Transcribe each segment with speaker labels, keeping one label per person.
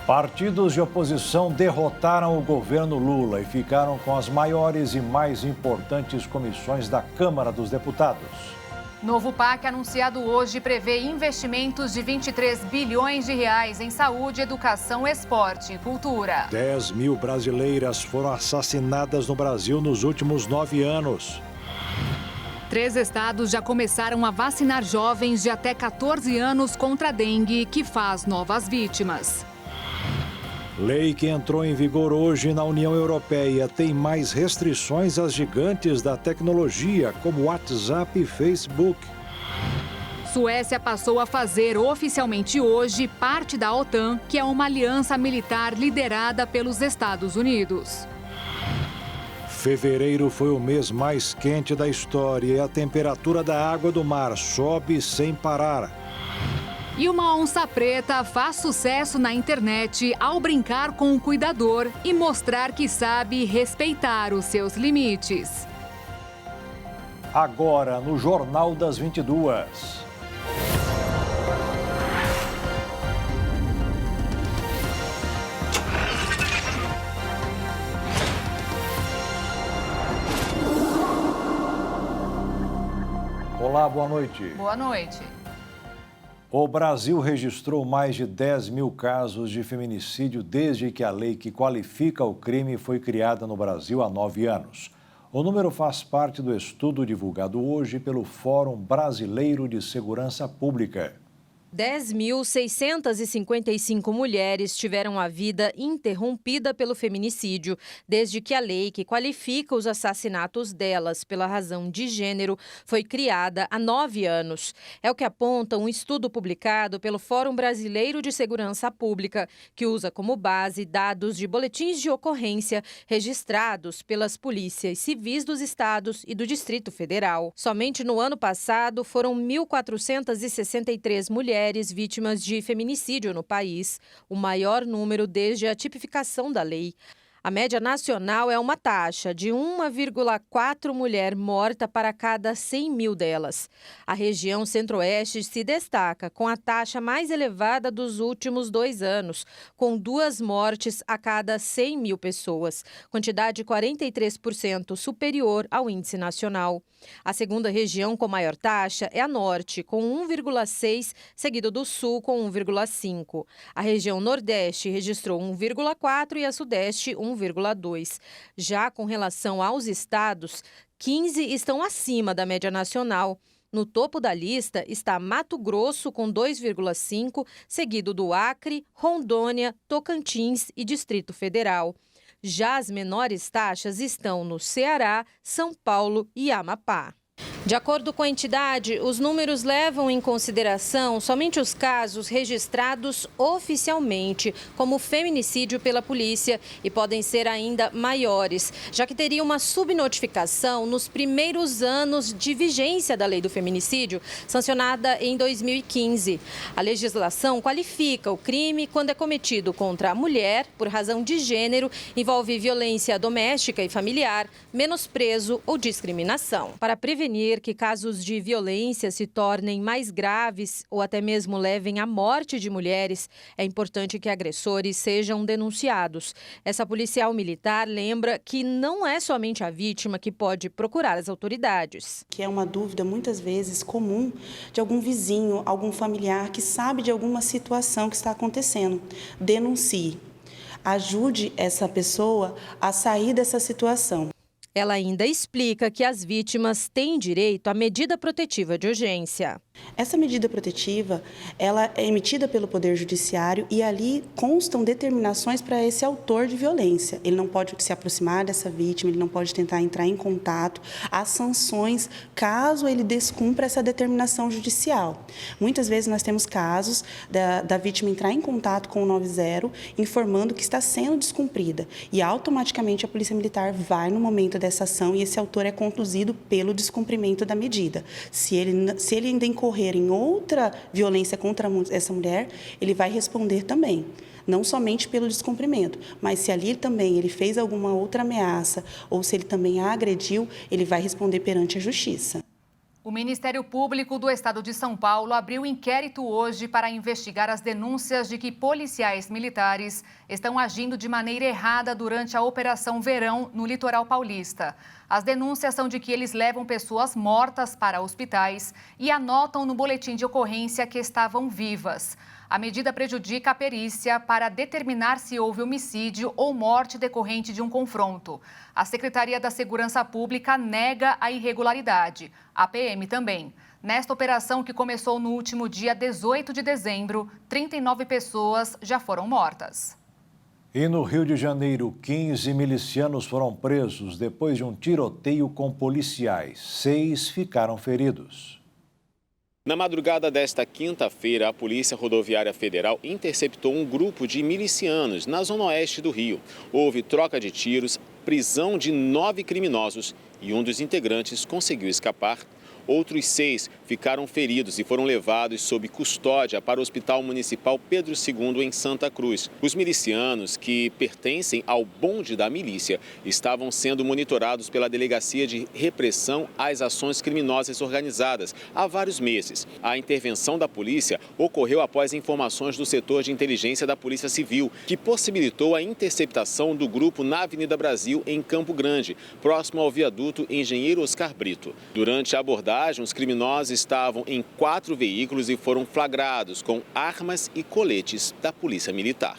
Speaker 1: Partidos de oposição derrotaram o governo Lula e ficaram com as maiores e mais importantes comissões da Câmara dos Deputados.
Speaker 2: Novo PAC anunciado hoje prevê investimentos de 23 bilhões de reais em saúde, educação, esporte e cultura.
Speaker 1: 10 mil brasileiras foram assassinadas no Brasil nos últimos 9 anos.
Speaker 2: 3 estados já começaram a vacinar jovens de até 14 anos contra a dengue, que faz novas vítimas.
Speaker 1: Lei que entrou em vigor hoje na União Europeia tem mais restrições às gigantes da tecnologia, como WhatsApp e Facebook.
Speaker 2: Suécia passou a fazer oficialmente hoje parte da OTAN, que é uma aliança militar liderada pelos Estados Unidos.
Speaker 1: Fevereiro foi o mês mais quente da história e a temperatura da água do mar sobe sem parar.
Speaker 2: E uma onça preta faz sucesso na internet ao brincar com o cuidador e mostrar que sabe respeitar os seus limites.
Speaker 1: Agora, no Jornal das 22. Olá, boa noite.
Speaker 2: Boa noite.
Speaker 1: O Brasil registrou mais de 10 mil casos de feminicídio desde que a lei que qualifica o crime foi criada no Brasil há 9 anos. O número faz parte do estudo divulgado hoje pelo Fórum Brasileiro de Segurança Pública.
Speaker 3: 10.655 mulheres tiveram a vida interrompida pelo feminicídio, desde que a lei que qualifica os assassinatos delas pela razão de gênero foi criada há 9 anos. É o que aponta um estudo publicado pelo Fórum Brasileiro de Segurança Pública, que usa como base dados de boletins de ocorrência registrados pelas polícias civis dos estados e do Distrito Federal. Somente no ano passado foram 1.463 mulheres vítimas de feminicídio no país, o maior número desde a tipificação da lei. A média nacional é uma taxa de 1,4 mulher morta para cada 100 mil delas. A região centro-oeste se destaca com a taxa mais elevada dos últimos 2 anos, com 2 mortes a cada 100 mil pessoas, quantidade 43% superior ao índice nacional. A segunda região com maior taxa é a norte, com 1,6, seguido do sul com 1,5. A região nordeste registrou 1,4 e a sudeste 1,2. Já com relação aos estados, 15 estão acima da média nacional. No topo da lista está Mato Grosso, com 2,5, seguido do Acre, Rondônia, Tocantins e Distrito Federal. Já as menores taxas estão no Ceará, São Paulo e Amapá. De acordo com a entidade, os números levam em consideração somente os casos registrados oficialmente como feminicídio pela polícia e podem ser ainda maiores, já que teria uma subnotificação nos primeiros anos de vigência da lei do feminicídio, sancionada em 2015. A legislação qualifica o crime quando é cometido contra a mulher por razão de gênero, envolve violência doméstica e familiar, menosprezo ou discriminação. Para prevenir que casos de violência se tornem mais graves ou até mesmo levem à morte de mulheres, é importante que agressores sejam denunciados. Essa policial militar lembra que não é somente a vítima que pode procurar as autoridades.
Speaker 4: Que é uma dúvida muitas vezes comum de algum vizinho, algum familiar que sabe de alguma situação que está acontecendo. Denuncie. Ajude essa pessoa a sair dessa situação.
Speaker 3: Ela ainda explica que as vítimas têm direito à medida protetiva de urgência.
Speaker 4: Essa medida protetiva, ela é emitida pelo Poder Judiciário e ali constam determinações para esse autor de violência. Ele não pode se aproximar dessa vítima, ele não pode tentar entrar em contato. Há sanções caso ele descumpra essa determinação judicial. Muitas vezes nós temos casos da vítima entrar em contato com o 90 informando que está sendo descumprida e automaticamente a Polícia Militar vai no momento dessa ação e esse autor é conduzido pelo descumprimento da medida. Se ele ainda incorrer em outra violência contra essa mulher, ele vai responder também. Não somente pelo descumprimento, mas se ali também ele fez alguma outra ameaça ou se ele também a agrediu, ele vai responder perante a justiça.
Speaker 2: O Ministério Público do Estado de São Paulo abriu inquérito hoje para investigar as denúncias de que policiais militares estão agindo de maneira errada durante a Operação Verão no litoral paulista. As denúncias são de que eles levam pessoas mortas para hospitais e anotam no boletim de ocorrência que estavam vivas. A medida prejudica a perícia para determinar se houve homicídio ou morte decorrente de um confronto. A Secretaria da Segurança Pública nega a irregularidade. A PM também. Nesta operação, que começou no último dia 18 de dezembro, 39 pessoas já foram mortas.
Speaker 1: E no Rio de Janeiro, 15 milicianos foram presos depois de um tiroteio com policiais. 6 ficaram feridos.
Speaker 5: Na madrugada desta quinta-feira, a Polícia Rodoviária Federal interceptou um grupo de milicianos na zona oeste do Rio. Houve troca de tiros, prisão de 9 criminosos e um dos integrantes conseguiu escapar. Outros 6 ficaram feridos e foram levados sob custódia para o Hospital Municipal Pedro II, em Santa Cruz. Os milicianos, que pertencem ao bonde da milícia, estavam sendo monitorados pela Delegacia de Repressão às Ações Criminosas Organizadas há vários meses. A intervenção da polícia ocorreu após informações do setor de inteligência da Polícia Civil, que possibilitou a interceptação do grupo na Avenida Brasil, em Campo Grande, próximo ao viaduto Engenheiro Oscar Brito. Durante a abordagem, os criminosos estavam em 4 veículos e foram flagrados com armas e coletes da Polícia Militar.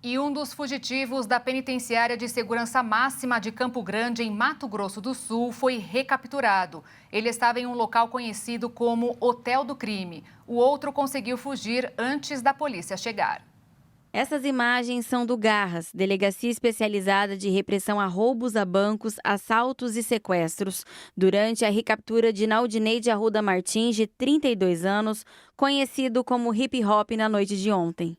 Speaker 2: E um dos fugitivos da Penitenciária de Segurança Máxima de Campo Grande, em Mato Grosso do Sul, foi recapturado. Ele estava em um local conhecido como Hotel do Crime. O outro conseguiu fugir antes da polícia chegar.
Speaker 6: Essas imagens são do Garras, Delegacia Especializada de Repressão a Roubos a Bancos, Assaltos e Sequestros, durante a recaptura de Naldinei de Arruda Martins, de 32 anos, conhecido como Hip Hop, na noite de ontem.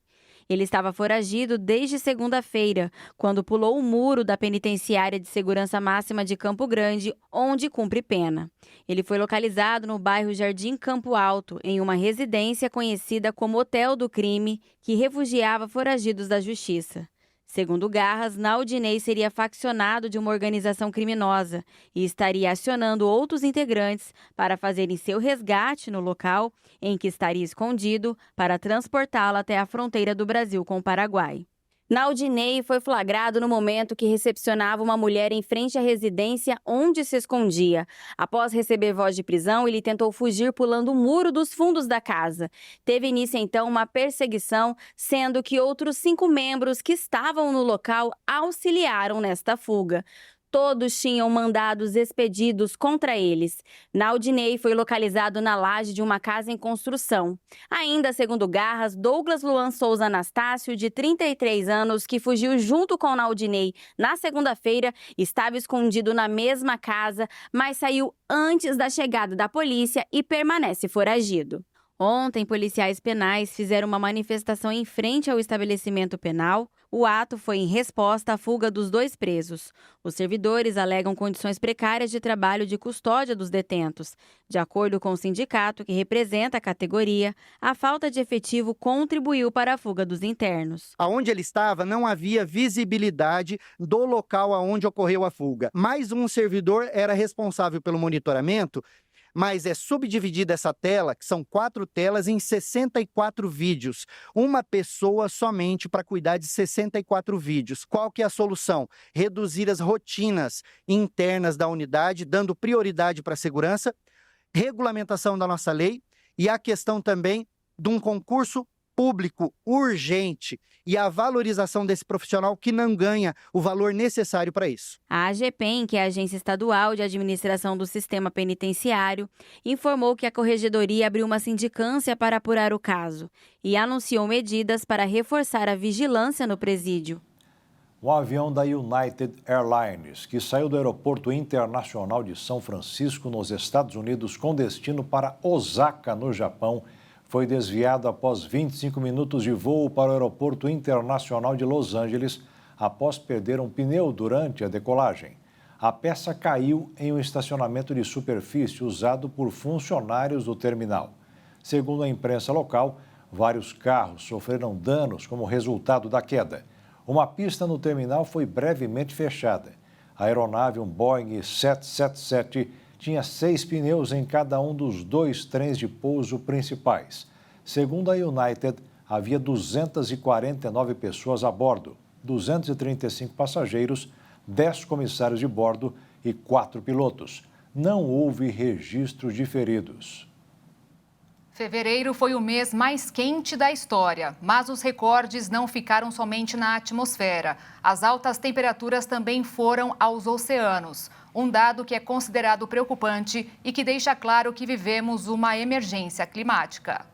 Speaker 6: Ele estava foragido desde segunda-feira, quando pulou o muro da Penitenciária de Segurança Máxima de Campo Grande, onde cumpre pena. Ele foi localizado no bairro Jardim Campo Alto, em uma residência conhecida como Hotel do Crime, que refugiava foragidos da Justiça. Segundo Garras, Naldinei seria faccionado de uma organização criminosa e estaria acionando outros integrantes para fazerem seu resgate no local em que estaria escondido para transportá-lo até a fronteira do Brasil com o Paraguai. Naldinei foi flagrado no momento que recepcionava uma mulher em frente à residência onde se escondia. Após receber voz de prisão, ele tentou fugir pulando o muro dos fundos da casa. Teve início, então, uma perseguição, sendo que outros 5 membros que estavam no local auxiliaram nesta fuga. Todos tinham mandados expedidos contra eles. Naldinei foi localizado na laje de uma casa em construção. Ainda segundo Garras, Douglas Luan Souza Anastácio, de 33 anos, que fugiu junto com Naldinei na segunda-feira, estava escondido na mesma casa, mas saiu antes da chegada da polícia e permanece foragido. Ontem, policiais penais fizeram uma manifestação em frente ao estabelecimento penal. O ato foi em resposta à fuga dos 2 presos. Os servidores alegam condições precárias de trabalho de custódia dos detentos. De acordo com o sindicato, que representa a categoria, a falta de efetivo contribuiu para a fuga dos internos.
Speaker 7: Aonde ele estava, não havia visibilidade do local aonde ocorreu a fuga. Mais um servidor era responsável pelo monitoramento, mas é subdividida essa tela, que são 4 telas, em 64 vídeos. Uma pessoa somente para cuidar de 64 vídeos. Qual que é a solução? Reduzir as rotinas internas da unidade, dando prioridade para a segurança, regulamentação da nossa lei e a questão também de um concurso público urgente e a valorização desse profissional que não ganha o valor necessário para isso.
Speaker 6: A AGPEN, que é a Agência Estadual de Administração do Sistema Penitenciário, informou que a Corregedoria abriu uma sindicância para apurar o caso e anunciou medidas para reforçar a vigilância no presídio.
Speaker 1: Um avião da United Airlines, que saiu do Aeroporto Internacional de São Francisco, nos Estados Unidos, com destino para Osaka, no Japão, foi desviado após 25 minutos de voo para o Aeroporto Internacional de Los Angeles, após perder um pneu durante a decolagem. A peça caiu em um estacionamento de superfície usado por funcionários do terminal. Segundo a imprensa local, vários carros sofreram danos como resultado da queda. Uma pista no terminal foi brevemente fechada. A aeronave, um Boeing 777, tinha 6 pneus em cada um dos 2 trens de pouso principais. Segundo a United, havia 249 pessoas a bordo, 235 passageiros, 10 comissários de bordo e 4 pilotos. Não houve registro de feridos.
Speaker 2: Fevereiro foi o mês mais quente da história, mas os recordes não ficaram somente na atmosfera. As altas temperaturas também foram aos oceanos. Um dado que é considerado preocupante e que deixa claro que vivemos uma emergência climática.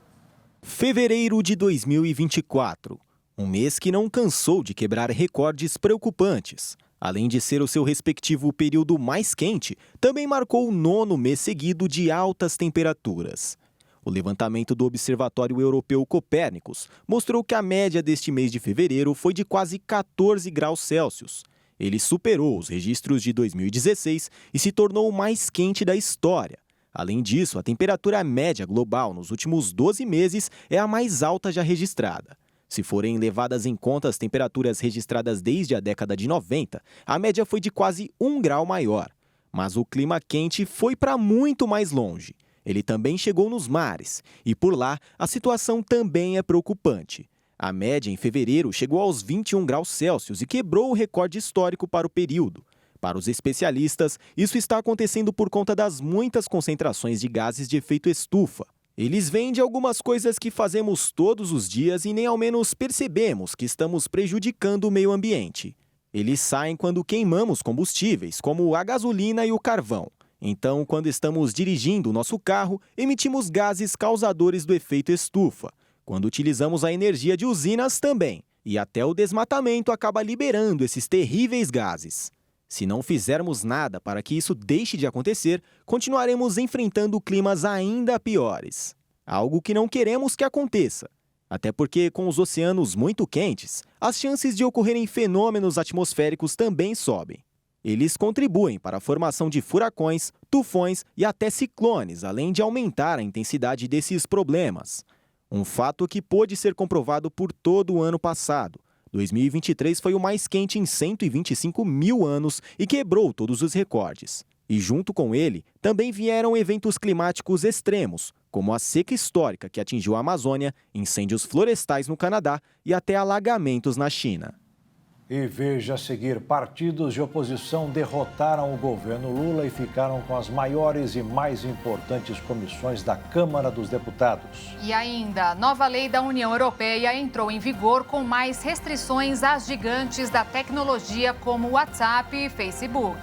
Speaker 8: Fevereiro de 2024, um mês que não cansou de quebrar recordes preocupantes. Além de ser o seu respectivo período mais quente, também marcou o 9º mês seguido de altas temperaturas. O levantamento do Observatório Europeu Copérnicos mostrou que a média deste mês de fevereiro foi de quase 14 graus Celsius. Ele superou os registros de 2016 e se tornou o mais quente da história. Além disso, a temperatura média global nos últimos 12 meses é a mais alta já registrada. Se forem levadas em conta as temperaturas registradas desde a década de 90, a média foi de quase 1 grau maior. Mas o clima quente foi para muito mais longe. Ele também chegou nos mares, e por lá a situação também é preocupante. A média em fevereiro chegou aos 21 graus Celsius e quebrou o recorde histórico para o período. Para os especialistas, isso está acontecendo por conta das muitas concentrações de gases de efeito estufa. Eles vêm de algumas coisas que fazemos todos os dias e nem ao menos percebemos que estamos prejudicando o meio ambiente. Eles saem quando queimamos combustíveis, como a gasolina e o carvão. Então, quando estamos dirigindo o nosso carro, emitimos gases causadores do efeito estufa. Quando utilizamos a energia de usinas também. E até o desmatamento acaba liberando esses terríveis gases. Se não fizermos nada para que isso deixe de acontecer, continuaremos enfrentando climas ainda piores. Algo que não queremos que aconteça. Até porque, com os oceanos muito quentes, as chances de ocorrerem fenômenos atmosféricos também sobem. Eles contribuem para a formação de furacões, tufões e até ciclones, além de aumentar a intensidade desses problemas. Um fato que pôde ser comprovado por todo o ano passado. 2023 foi o mais quente em 125 mil anos e quebrou todos os recordes. E junto com ele, também vieram eventos climáticos extremos, como a seca histórica que atingiu a Amazônia, incêndios florestais no Canadá e até alagamentos na China.
Speaker 1: E veja a seguir, partidos de oposição derrotaram o governo Lula e ficaram com as maiores e mais importantes comissões da Câmara dos Deputados.
Speaker 2: E ainda, a nova lei da União Europeia entrou em vigor com mais restrições às gigantes da tecnologia como WhatsApp e Facebook.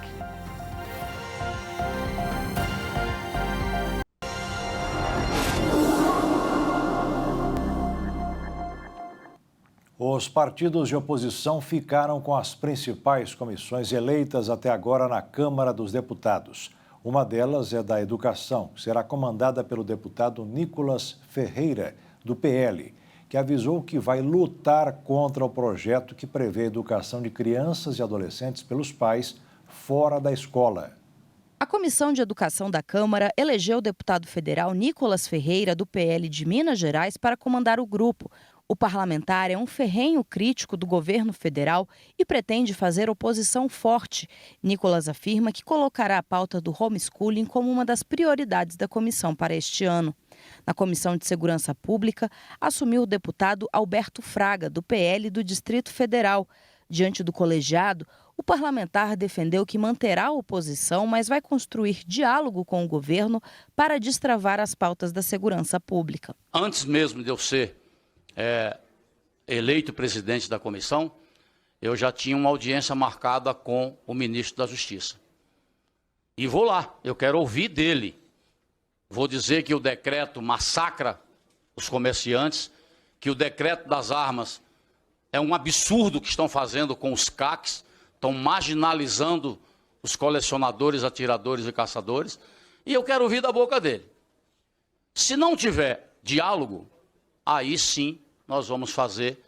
Speaker 1: Os partidos de oposição ficaram com as principais comissões eleitas até agora na Câmara dos Deputados. Uma delas é da Educação, que será comandada pelo deputado Nicolas Ferreira, do PL, que avisou que vai lutar contra o projeto que prevê a educação de crianças e adolescentes pelos pais fora da escola.
Speaker 9: A Comissão de Educação da Câmara elegeu o deputado federal Nicolas Ferreira, do PL de Minas Gerais, para comandar o grupo. O parlamentar é um ferrenho crítico do governo federal e pretende fazer oposição forte. Nicolas afirma que colocará a pauta do homeschooling como uma das prioridades da comissão para este ano. Na Comissão de Segurança Pública, assumiu o deputado Alberto Fraga, do PL do Distrito Federal. Diante do colegiado, o parlamentar defendeu que manterá a oposição, mas vai construir diálogo com o governo para destravar as pautas da segurança pública.
Speaker 10: Antes mesmo de eu ser eleito presidente da comissão, eu já tinha uma audiência marcada com o ministro da Justiça. E vou lá, eu quero ouvir dele. Vou dizer que o decreto massacra os comerciantes, que o decreto das armas é um absurdo que estão fazendo com os CACs, estão marginalizando os colecionadores, atiradores e caçadores, e eu quero ouvir da boca dele. Se não tiver diálogo, aí sim nós vamos fazer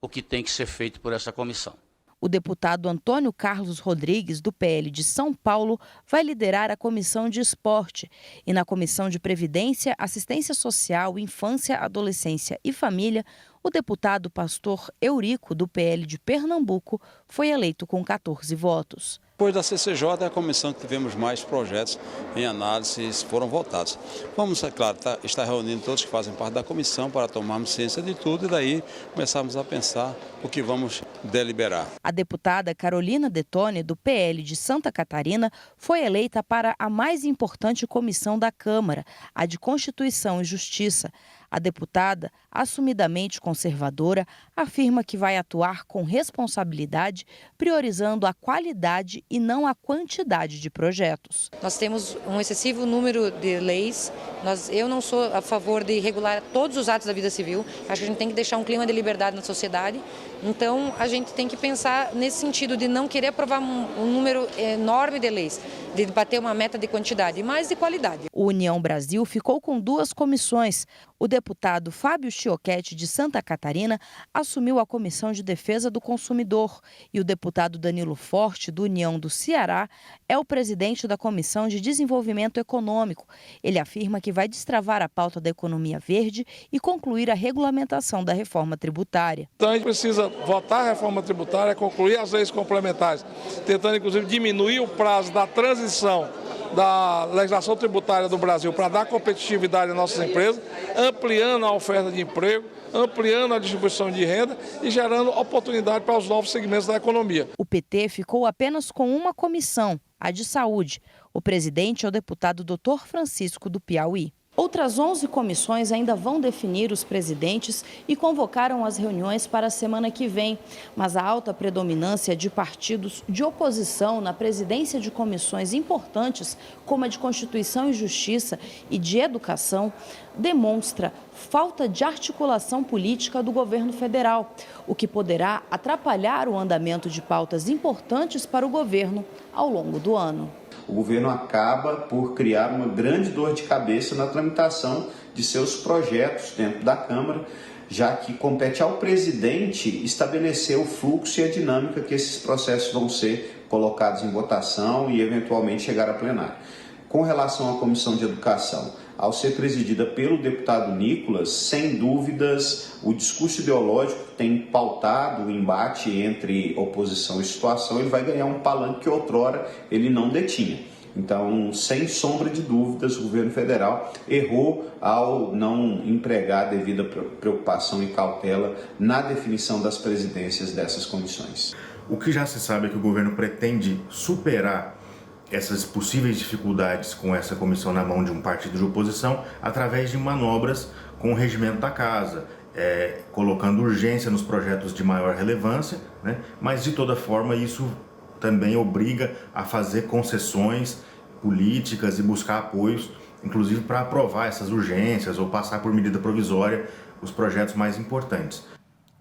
Speaker 10: o que tem que ser feito por essa comissão.
Speaker 9: O deputado Antônio Carlos Rodrigues, do PL de São Paulo, vai liderar a Comissão de Esporte. E na Comissão de Previdência, Assistência Social, Infância, Adolescência e Família, o deputado Pastor Eurico, do PL de Pernambuco, foi eleito com 14 votos.
Speaker 11: Depois da CCJ, é a comissão que tivemos mais projetos em análise foram votados. Vamos, é claro, estar reunindo todos que fazem parte da comissão para tomarmos ciência de tudo e daí começarmos a pensar o que vamos deliberar.
Speaker 9: A deputada Carolina Detone, do PL de Santa Catarina, foi eleita para a mais importante comissão da Câmara, a de Constituição e Justiça. A deputada, assumidamente conservadora, afirma que vai atuar com responsabilidade, priorizando a qualidade e não a quantidade de projetos.
Speaker 12: Nós temos um excessivo número de leis. Eu não sou a favor de regular todos os atos da vida civil. Acho que a gente tem que deixar um clima de liberdade na sociedade. Então, a gente tem que pensar nesse sentido de não querer aprovar um número enorme de leis, de bater uma meta de quantidade, mas de qualidade.
Speaker 9: O União Brasil ficou com 2 comissões. O deputado Fábio Chioquete, de Santa Catarina, assumiu a Comissão de Defesa do Consumidor e o deputado Danilo Forte, do União do Ceará, é o presidente da Comissão de Desenvolvimento Econômico. Ele afirma que vai destravar a pauta da economia verde e concluir a regulamentação da reforma tributária.
Speaker 13: Então a gente precisa votar a reforma tributária, concluir as leis complementares, tentando inclusive diminuir o prazo da transição da legislação tributária do Brasil para dar competitividade às nossas empresas, ampliando a oferta de emprego, ampliando a distribuição de renda e gerando oportunidade para os novos segmentos da economia.
Speaker 9: O PT ficou apenas com uma comissão, a de saúde. O presidente é o deputado Dr. Francisco, do Piauí. Outras 11 comissões ainda vão definir os presidentes e convocaram as reuniões para a semana que vem. Mas a alta predominância de partidos de oposição na presidência de comissões importantes, como a de Constituição e Justiça e de Educação, demonstra falta de articulação política do governo federal, o que poderá atrapalhar o andamento de pautas importantes para o governo ao longo do ano.
Speaker 14: O governo acaba por criar uma grande dor de cabeça na tramitação de seus projetos dentro da Câmara, já que compete ao presidente estabelecer o fluxo e a dinâmica que esses processos vão ser colocados em votação e eventualmente chegar a plenário. Com relação à Comissão de Educação, ao ser presidida pelo deputado Nicolas, sem dúvidas, o discurso ideológico tem pautado o embate entre oposição e situação, ele vai ganhar um palanque que outrora ele não detinha. Então, sem sombra de dúvidas, o governo federal errou ao não empregar a devida preocupação e cautela na definição das presidências dessas comissões.
Speaker 15: O que já se sabe é que o governo pretende superar essas possíveis dificuldades com essa comissão na mão de um partido de oposição através de manobras com o regimento da casa, colocando urgência nos projetos de maior relevância, né? Mas de toda forma isso também obriga a fazer concessões políticas e buscar apoios, inclusive para aprovar essas urgências ou passar por medida provisória os projetos mais importantes.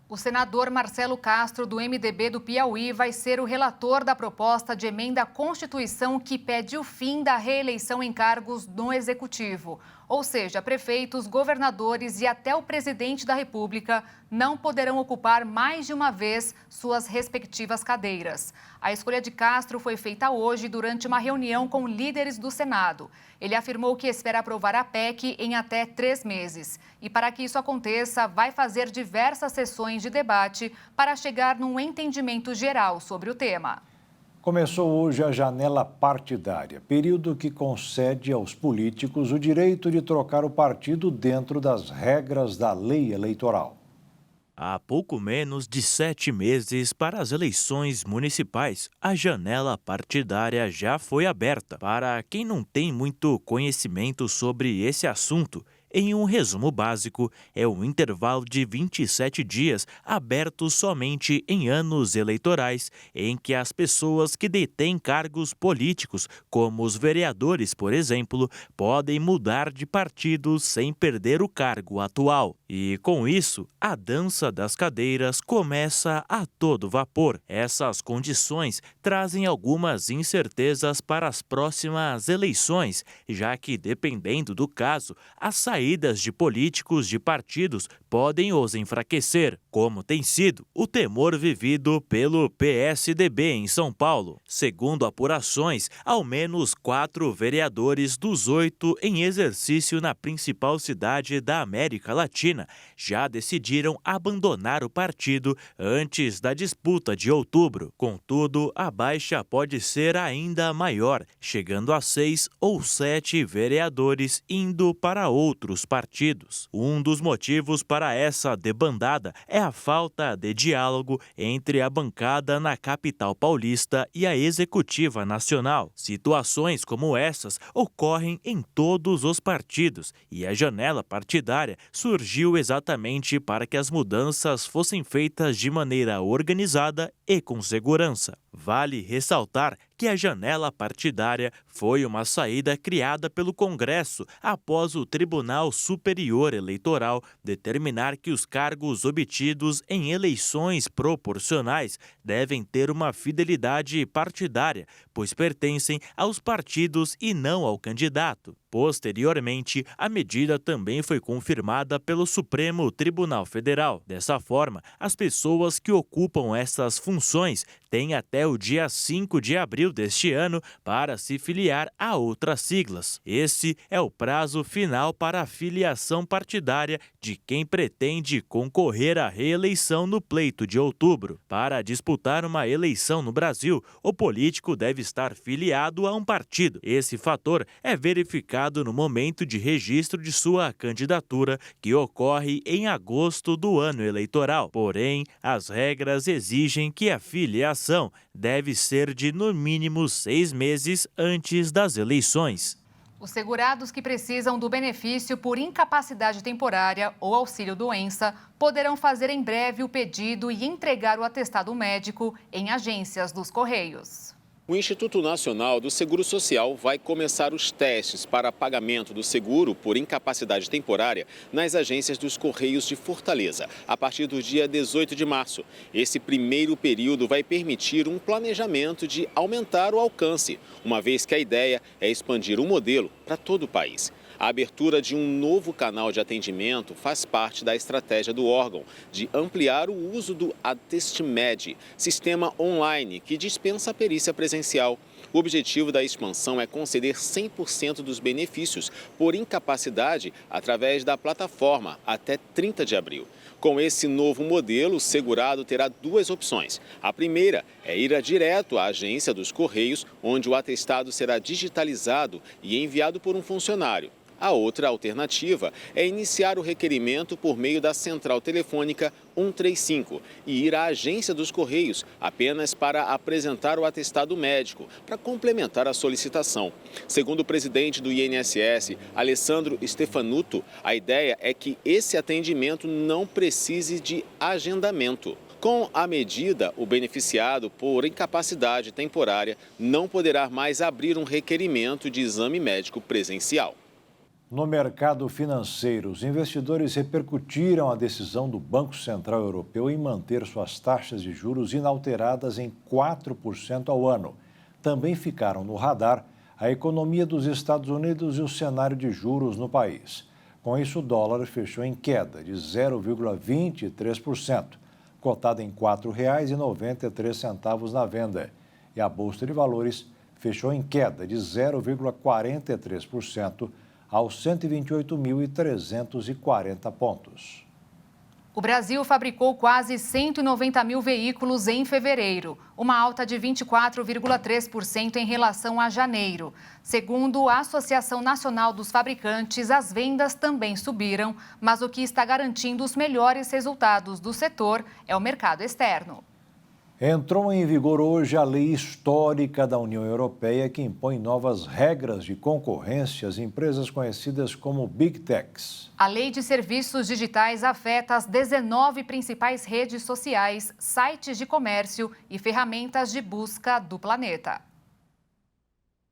Speaker 2: O senador Marcelo Castro, do MDB do Piauí, vai ser o relator da proposta de emenda à Constituição que pede o fim da reeleição em cargos no Executivo. Ou seja, prefeitos, governadores e até o presidente da República não poderão ocupar mais de uma vez suas respectivas cadeiras. A escolha de Castro foi feita hoje durante uma reunião com líderes do Senado. Ele afirmou que espera aprovar a PEC em até 3 meses. E para que isso aconteça, vai fazer diversas sessões de debate para chegar num entendimento geral sobre o tema.
Speaker 1: Começou hoje a janela partidária, período que concede aos políticos o direito de trocar o partido dentro das regras da lei eleitoral.
Speaker 16: Há pouco menos de 7 meses para as eleições municipais, a janela partidária já foi aberta. Para quem não tem muito conhecimento sobre esse assunto, em um resumo básico, é um intervalo de 27 dias aberto somente em anos eleitorais, em que as pessoas que detêm cargos políticos, como os vereadores, por exemplo, podem mudar de partido sem perder o cargo atual. E com isso, a dança das cadeiras começa a todo vapor. Essas condições trazem algumas incertezas para as próximas eleições, já que, dependendo do caso, as saídas de políticos de partidos podem os enfraquecer. como tem sido o temor vivido pelo PSDB em São Paulo. Segundo apurações, ao menos 4 vereadores dos 8 em exercício na principal cidade da América Latina já decidiram abandonar o partido antes da disputa de outubro. Contudo, a baixa pode ser ainda maior, chegando a 6 ou 7 vereadores indo para outros partidos. Um dos motivos para essa debandada é a falta de diálogo entre a bancada na capital paulista e a executiva nacional. Situações como essas ocorrem em todos os partidos e a janela partidária surgiu exatamente para que as mudanças fossem feitas de maneira organizada e com segurança. Vale ressaltar que a janela partidária foi uma saída criada pelo Congresso após o Tribunal Superior Eleitoral determinar que os cargos obtidos em eleições proporcionais devem ter uma fidelidade partidária, pois pertencem aos partidos e não ao candidato. Posteriormente, a medida também foi confirmada pelo Supremo Tribunal Federal. Dessa forma, as pessoas que ocupam essas funções têm até o dia 5 de abril deste ano para se filiar a outras siglas. Esse é o prazo final para a filiação partidária de quem pretende concorrer à reeleição no pleito de outubro. Para disputar uma eleição no Brasil, o político deve estar filiado a um partido. Esse fator é verificado no momento de registro de sua candidatura, que ocorre em agosto do ano eleitoral. Porém, as regras exigem que a filiação deve ser de no mínimo 6 meses antes das eleições.
Speaker 2: Os segurados que precisam do benefício por incapacidade temporária ou auxílio-doença poderão fazer em breve o pedido e entregar o atestado médico em agências dos Correios.
Speaker 5: O Instituto Nacional do Seguro Social vai começar os testes para pagamento do seguro por incapacidade temporária nas agências dos Correios de Fortaleza, a partir do dia 18 de março. Esse primeiro período vai permitir um planejamento de aumentar o alcance, uma vez que a ideia é expandir o modelo para todo o país. A abertura de um novo canal de atendimento faz parte da estratégia do órgão de ampliar o uso do AtestMed, sistema online que dispensa a perícia presencial. O objetivo da expansão é conceder 100% dos benefícios por incapacidade através da plataforma até 30 de abril. Com esse novo modelo, o segurado terá 2 opções. A primeira é ir direto à agência dos Correios, onde o atestado será digitalizado e enviado por um funcionário. A outra alternativa é iniciar o requerimento por meio da central telefônica 135 e ir à agência dos Correios apenas para apresentar o atestado médico, para complementar a solicitação. Segundo o presidente do INSS, Alessandro Stefanuto, a ideia é que esse atendimento não precise de agendamento. Com a medida, o beneficiado por incapacidade temporária não poderá mais abrir um requerimento de exame médico presencial.
Speaker 1: No mercado financeiro, os investidores repercutiram a decisão do Banco Central Europeu em manter suas taxas de juros inalteradas em 4% ao ano. Também ficaram no radar a economia dos Estados Unidos e o cenário de juros no país. Com isso, o dólar fechou em queda de 0,23%, cotado em R$ 4,93 na venda. E a Bolsa de Valores fechou em queda de 0,43%, aos 128.340 pontos.
Speaker 2: O Brasil fabricou quase 190 mil veículos em fevereiro, uma alta de 24,3% em relação a janeiro. Segundo a Associação Nacional dos Fabricantes, as vendas também subiram, mas o que está garantindo os melhores resultados do setor é o mercado externo.
Speaker 1: Entrou em vigor hoje a lei histórica da União Europeia que impõe novas regras de concorrência às empresas conhecidas como Big Techs.
Speaker 2: A lei de serviços digitais afeta as 19 principais redes sociais, sites de comércio e ferramentas de busca do planeta.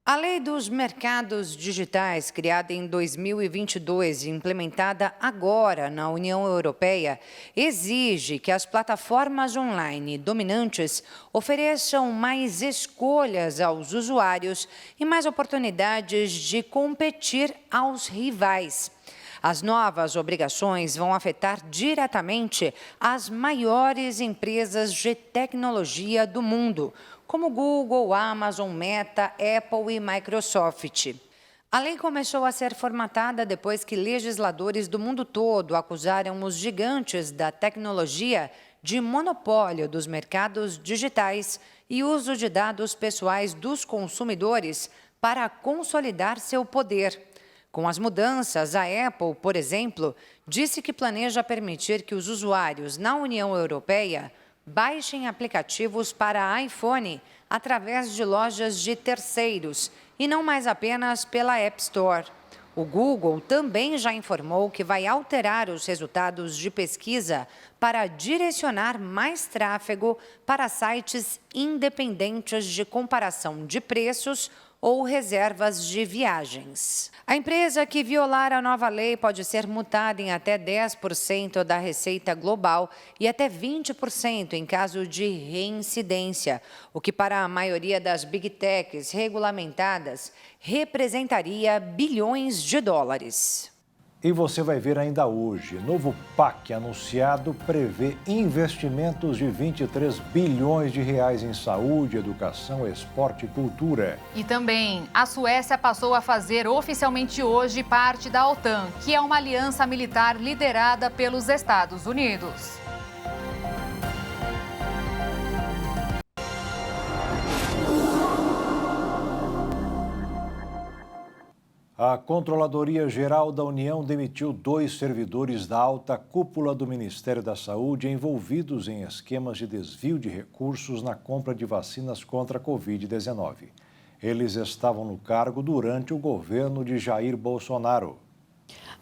Speaker 17: A Lei dos Mercados Digitais, criada em 2022 e implementada agora na União Europeia, exige que as plataformas online dominantes ofereçam mais escolhas aos usuários e mais oportunidades de competir aos rivais. As novas obrigações vão afetar diretamente as maiores empresas de tecnologia do mundo, como Google, Amazon, Meta, Apple e Microsoft. A lei começou a ser formatada depois que legisladores do mundo todo acusaram os gigantes da tecnologia de monopólio dos mercados digitais e uso de dados pessoais dos consumidores para consolidar seu poder. Com as mudanças, a Apple, por exemplo, disse que planeja permitir que os usuários na União Europeia baixem aplicativos para iPhone através de lojas de terceiros e não mais apenas pela App Store. O Google também já informou que vai alterar os resultados de pesquisa para direcionar mais tráfego para sites independentes de comparação de preços ou reservas de viagens. A empresa que violar a nova lei pode ser multada em até 10% da receita global e até 20% em caso de reincidência, o que para a maioria das Big Techs regulamentadas representaria bilhões de dólares.
Speaker 1: E você vai ver ainda hoje, novo PAC anunciado prevê investimentos de 23 bilhões de reais em saúde, educação, esporte e cultura.
Speaker 2: E também, a Suécia passou a fazer oficialmente hoje parte da OTAN, que é uma aliança militar liderada pelos Estados Unidos.
Speaker 1: A Controladoria Geral da União demitiu 2 servidores da alta cúpula do Ministério da Saúde envolvidos em esquemas de desvio de recursos na compra de vacinas contra a Covid-19. Eles estavam no cargo durante o governo de Jair Bolsonaro.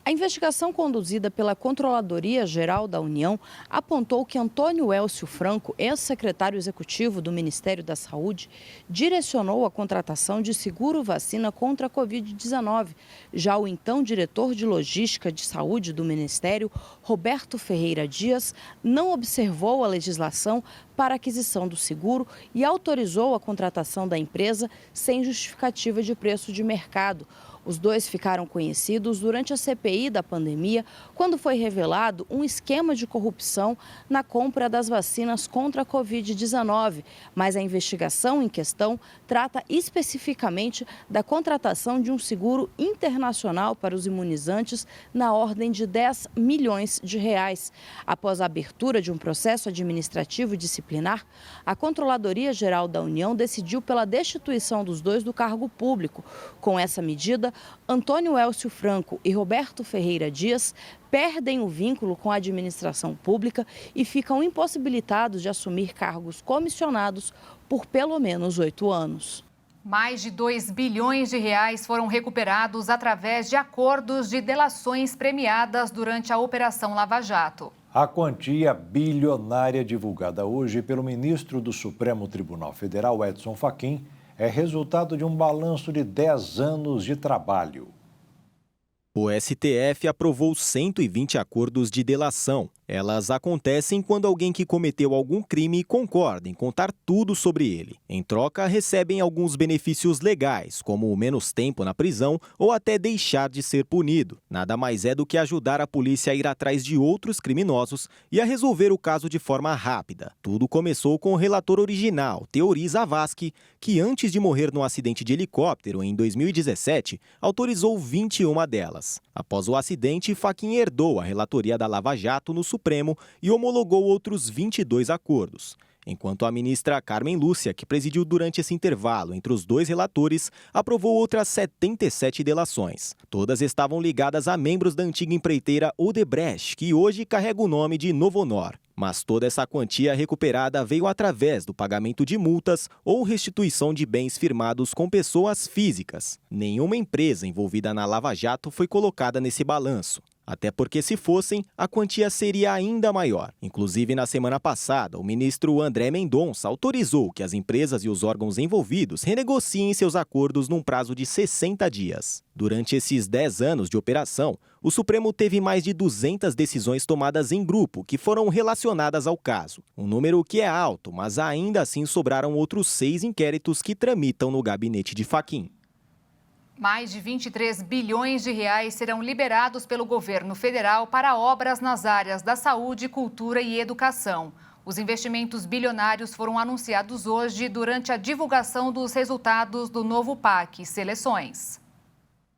Speaker 9: A investigação conduzida pela Controladoria Geral da União apontou que Antônio Elcio Franco, ex-secretário executivo do Ministério da Saúde, direcionou a contratação de seguro vacina contra a Covid-19. Já o então diretor de Logística de Saúde do Ministério, Roberto Ferreira Dias, não observou a legislação para a aquisição do seguro e autorizou a contratação da empresa sem justificativa de preço de mercado. Os dois ficaram conhecidos durante a CPI da pandemia, quando foi revelado um esquema de corrupção na compra das vacinas contra a Covid-19. Mas a investigação em questão trata especificamente da contratação de um seguro internacional para os imunizantes na ordem de 10 milhões de reais. Após a abertura de um processo administrativo disciplinar, a Controladoria Geral da União decidiu pela destituição dos dois do cargo público. Com essa medida, Antônio Elcio Franco e Roberto Ferreira Dias perdem o vínculo com a administração pública e ficam impossibilitados de assumir cargos comissionados por pelo menos 8 anos.
Speaker 2: Mais de 2 bilhões de reais foram recuperados através de acordos de delações premiadas durante a Operação Lava Jato.
Speaker 1: A quantia bilionária divulgada hoje pelo ministro do Supremo Tribunal Federal, Edson Fachin, é resultado de um balanço de 10 anos de trabalho.
Speaker 8: O STF aprovou 120 acordos de delação. Elas acontecem quando alguém que cometeu algum crime concorda em contar tudo sobre ele. Em troca, recebem alguns benefícios legais, como menos tempo na prisão ou até deixar de ser punido. Nada mais é do que ajudar a polícia a ir atrás de outros criminosos e a resolver o caso de forma rápida. Tudo começou com o relator original, Teori Zavascki, que antes de morrer num acidente de helicóptero em 2017, autorizou 21 delas. Após o acidente, Fachin herdou a relatoria da Lava Jato no Supremo e homologou outros 22 acordos. Enquanto a ministra Carmen Lúcia, que presidiu durante esse intervalo entre os dois relatores, aprovou outras 77 delações. Todas estavam ligadas a membros da antiga empreiteira Odebrecht, que hoje carrega o nome de Novonor. Mas toda essa quantia recuperada veio através do pagamento de multas ou restituição de bens firmados com pessoas físicas. Nenhuma empresa envolvida na Lava Jato foi colocada nesse balanço. Até porque, se fossem, a quantia seria ainda maior. Inclusive, na semana passada, o ministro André Mendonça autorizou que as empresas e os órgãos envolvidos renegociem seus acordos num prazo de 60 dias. Durante esses 10 anos de operação, o Supremo teve mais de 200 decisões tomadas em grupo que foram relacionadas ao caso. Um número que é alto, mas ainda assim sobraram outros 6 inquéritos que tramitam no gabinete de Fachin.
Speaker 2: Mais de 23 bilhões de reais serão liberados pelo governo federal para obras nas áreas da saúde, cultura e educação. Os investimentos bilionários foram anunciados hoje durante a divulgação dos resultados do novo PAC Seleções.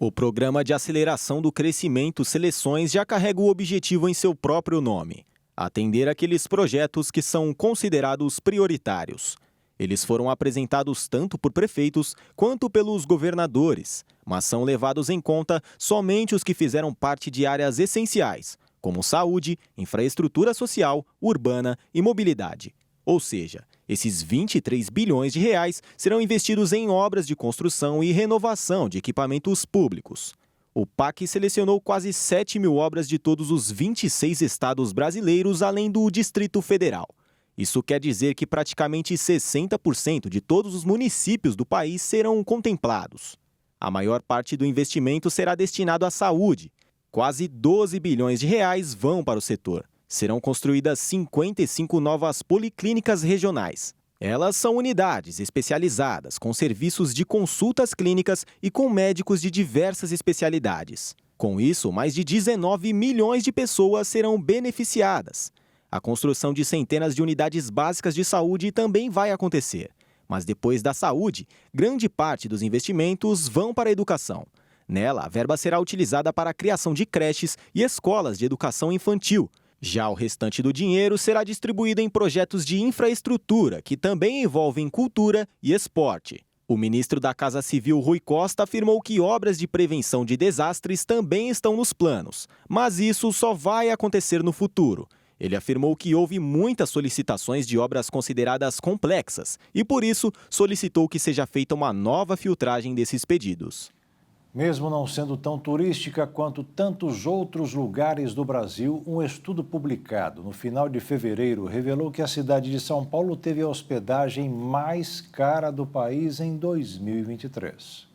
Speaker 8: O Programa de Aceleração do Crescimento Seleções já carrega o objetivo em seu próprio nome: atender aqueles projetos que são considerados prioritários. Eles foram apresentados tanto por prefeitos quanto pelos governadores, mas são levados em conta somente os que fizeram parte de áreas essenciais, como saúde, infraestrutura social, urbana e mobilidade. Ou seja, esses 23 bilhões de reais serão investidos em obras de construção e renovação de equipamentos públicos. O PAC selecionou quase 7 mil obras de todos os 26 estados brasileiros, além do Distrito Federal. Isso quer dizer que praticamente 60% de todos os municípios do país serão contemplados. A maior parte do investimento será destinado à saúde. Quase 12 bilhões de reais vão para o setor. Serão construídas 55 novas policlínicas regionais. Elas são unidades especializadas com serviços de consultas clínicas e com médicos de diversas especialidades. Com isso, mais de 19 milhões de pessoas serão beneficiadas. A construção de centenas de unidades básicas de saúde também vai acontecer. Mas depois da saúde, grande parte dos investimentos vão para a educação. Nela, a verba será utilizada para a criação de creches e escolas de educação infantil. Já o restante do dinheiro será distribuído em projetos de infraestrutura, que também envolvem cultura e esporte. O ministro da Casa Civil, Rui Costa, afirmou que obras de prevenção de desastres também estão nos planos, mas isso só vai acontecer no futuro. Ele afirmou que houve muitas solicitações de obras consideradas complexas e, por isso, solicitou que seja feita uma nova filtragem desses pedidos.
Speaker 1: Mesmo não sendo tão turística quanto tantos outros lugares do Brasil, um estudo publicado no final de fevereiro revelou que a cidade de São Paulo teve a hospedagem mais cara do país em 2023.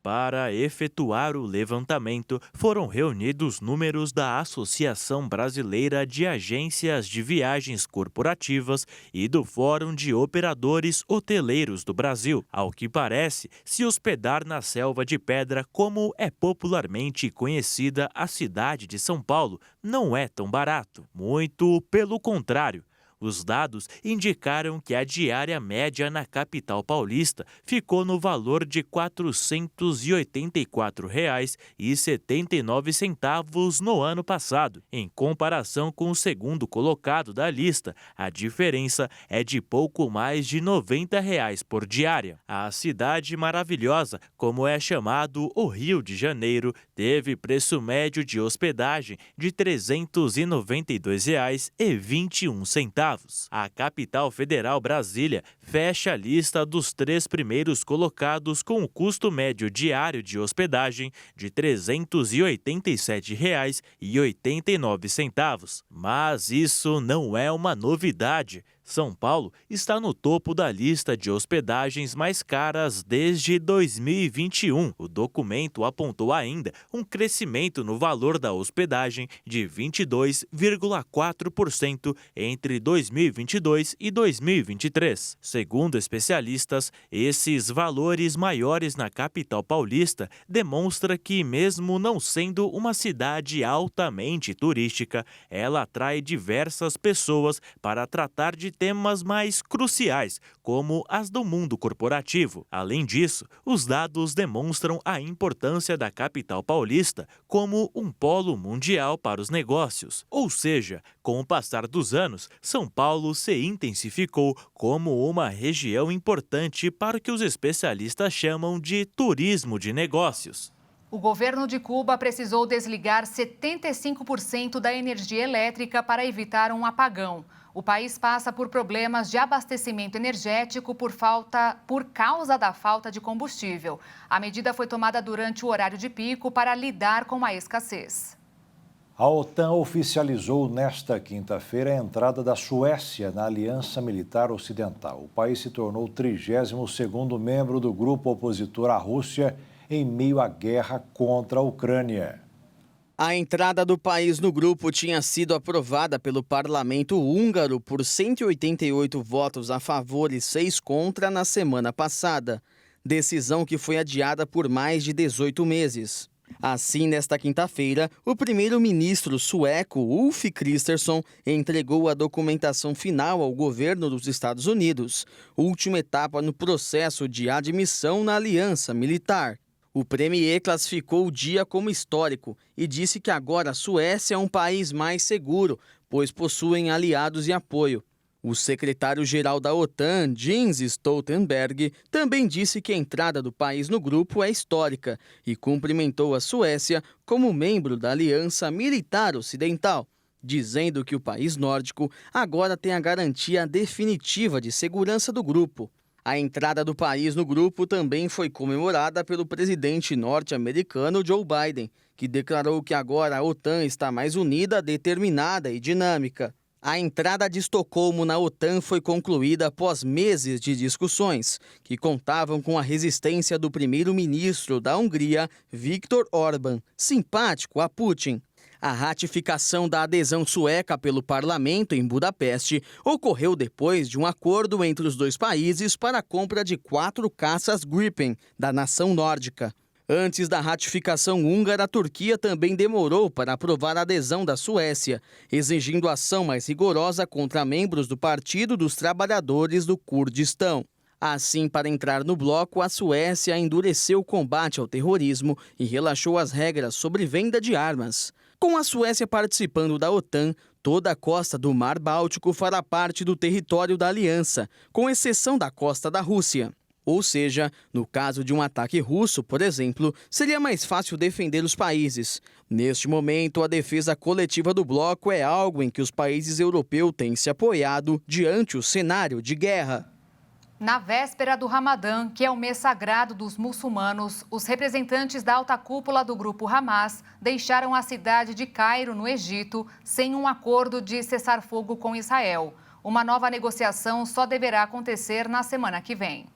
Speaker 16: Para efetuar o levantamento, foram reunidos números da Associação Brasileira de Agências de Viagens Corporativas e do Fórum de Operadores Hoteleiros do Brasil. Ao que parece, se hospedar na Selva de Pedra, como é popularmente conhecida a cidade de São Paulo, não é tão barato. Muito pelo contrário. Os dados indicaram que a diária média na capital paulista ficou no valor de R$ 484,79 no ano passado. Em comparação com o segundo colocado da lista, a diferença é de pouco mais de R$ 90 por diária. A cidade maravilhosa, como é chamado o Rio de Janeiro, teve preço médio de hospedagem de R$ 392,21. A capital federal, Brasília, fecha a lista dos 3 primeiros colocados com o custo médio diário de hospedagem de R$ 387,89. Mas isso não é uma novidade. São Paulo está no topo da lista de hospedagens mais caras desde 2021. O documento apontou ainda um crescimento no valor da hospedagem de 22,4% entre 2022 e 2023. Segundo especialistas, esses valores maiores na capital paulista demonstram que, mesmo não sendo uma cidade altamente turística, ela atrai diversas pessoas para tratar de temas mais cruciais, como as do mundo corporativo. Além disso, os dados demonstram a importância da capital paulista como um polo mundial para os negócios. Ou seja, com o passar dos anos, São Paulo se intensificou como uma região importante para o que os especialistas chamam de turismo de negócios.
Speaker 2: O governo de Cuba precisou desligar 75% da energia elétrica para evitar um apagão. O país passa por problemas de abastecimento energético por causa da falta de combustível. A medida foi tomada durante o horário de pico para lidar com a escassez.
Speaker 1: A OTAN oficializou nesta quinta-feira a entrada da Suécia na Aliança Militar Ocidental. O país se tornou o 32º membro do grupo opositor à Rússia em meio à guerra contra a Ucrânia.
Speaker 18: A entrada do país no grupo tinha sido aprovada pelo parlamento húngaro por 188 votos a favor e 6 contra na semana passada. decisão que foi adiada por mais de 18 meses. Assim, nesta quinta-feira, o primeiro-ministro sueco Ulf Kristersson entregou a documentação final ao governo dos Estados Unidos, última etapa no processo de admissão na aliança militar. O premier classificou o dia como histórico e disse que agora a Suécia é um país mais seguro, pois possuem aliados e apoio. O secretário-geral da OTAN, Jens Stoltenberg, também disse que a entrada do país no grupo é histórica e cumprimentou a Suécia como membro da Aliança Militar Ocidental, dizendo que o país nórdico agora tem a garantia definitiva de segurança do grupo. A entrada do país no grupo também foi comemorada pelo presidente norte-americano Joe Biden, que declarou que agora a OTAN está mais unida, determinada e dinâmica. A entrada de Estocolmo na OTAN foi concluída após meses de discussões, que contavam com a resistência do primeiro-ministro da Hungria, Viktor Orbán, simpático a Putin. A ratificação da adesão sueca pelo parlamento em Budapeste ocorreu depois de um acordo entre os dois países para a compra de 4 caças Gripen, da nação nórdica. Antes da ratificação húngara, a Turquia também demorou para aprovar a adesão da Suécia, exigindo ação mais rigorosa contra membros do Partido dos Trabalhadores do Kurdistão. Assim, para entrar no bloco, a Suécia endureceu o combate ao terrorismo e relaxou as regras sobre venda de armas. Com a Suécia participando da OTAN, toda a costa do Mar Báltico fará parte do território da aliança, com exceção da costa da Rússia. Ou seja, no caso de um ataque russo, por exemplo, seria mais fácil defender os países. Neste momento, a defesa coletiva do bloco é algo em que os países europeus têm se apoiado diante o cenário de guerra.
Speaker 2: Na véspera do Ramadã, que é o mês sagrado dos muçulmanos, os representantes da alta cúpula do grupo Hamas deixaram a cidade de Cairo, no Egito, sem um acordo de cessar-fogo com Israel. Uma nova negociação só deverá acontecer na semana que vem.